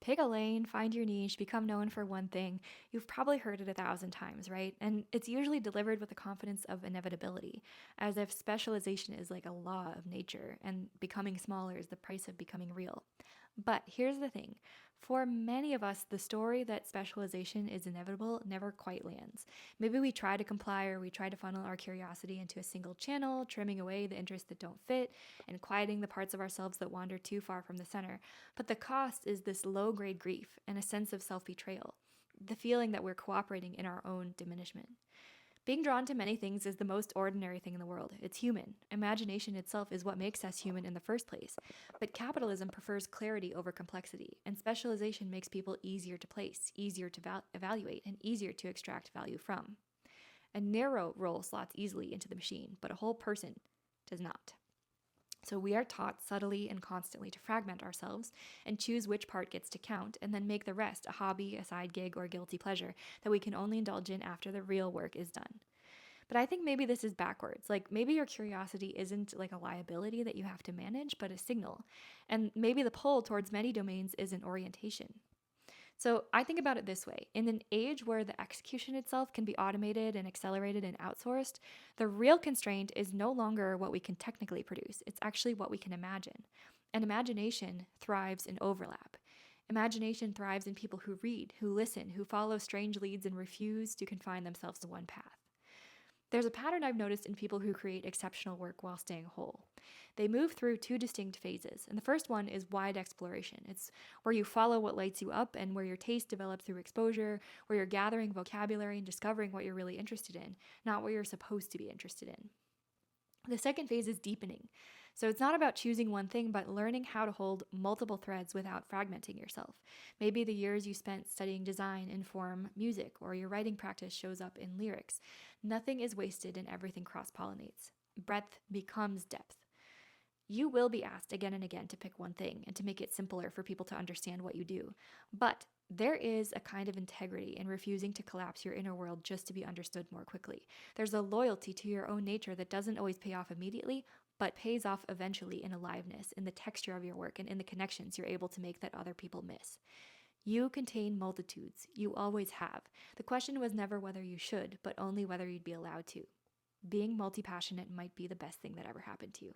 Pick a lane, find your niche, become known for one thing. You've probably heard it 1,000 times, right? And it's usually delivered with the confidence of inevitability, as if specialization is like a law of nature and becoming smaller is the price of becoming real. But here's the thing, for many of us, the story that specialization is inevitable never quite lands. Maybe we try to comply or we try to funnel our curiosity into a single channel, trimming away the interests that don't fit and quieting the parts of ourselves that wander too far from the center. But the cost is this low grade grief and a sense of self betrayal, the feeling that we're cooperating in our own diminishment. Being drawn to many things is the most ordinary thing in the world. It's human. Imagination itself is what makes us human in the first place. But capitalism prefers clarity over complexity, and specialization makes people easier to place, easier to evaluate, and easier to extract value from. A narrow role slots easily into the machine, but a whole person does not. So we are taught subtly and constantly to fragment ourselves and choose which part gets to count, and then make the rest a hobby, a side gig, or a guilty pleasure that we can only indulge in after the real work is done. But I think maybe this is backwards. Like maybe your curiosity isn't like a liability that you have to manage, but a signal. And maybe the pull towards many domains is an orientation. So I think about it this way. In an age where the execution itself can be automated and accelerated and outsourced, the real constraint is no longer what we can technically produce. It's actually what we can imagine. And imagination thrives in overlap. Imagination thrives in people who read, who listen, who follow strange leads and refuse to confine themselves to one path. There's a pattern I've noticed in people who create exceptional work while staying whole. They move through two distinct phases, and the first one is wide exploration. It's where you follow what lights you up and where your taste develops through exposure, where you're gathering vocabulary and discovering what you're really interested in, not what you're supposed to be interested in. The second phase is deepening. So it's not about choosing one thing, but learning how to hold multiple threads without fragmenting yourself. Maybe the years you spent studying design inform music, or your writing practice shows up in lyrics. Nothing is wasted and everything cross pollinates. Breadth becomes depth. You will be asked again and again to pick one thing and to make it simpler for people to understand what you do. But there is a kind of integrity in refusing to collapse your inner world just to be understood more quickly. There's a loyalty to your own nature that doesn't always pay off immediately, but pays off eventually in aliveness, in the texture of your work, and in the connections you're able to make that other people miss. You contain multitudes. You always have. The question was never whether you should, but only whether you'd be allowed to. Being multi passionate might be the best thing that ever happened to you.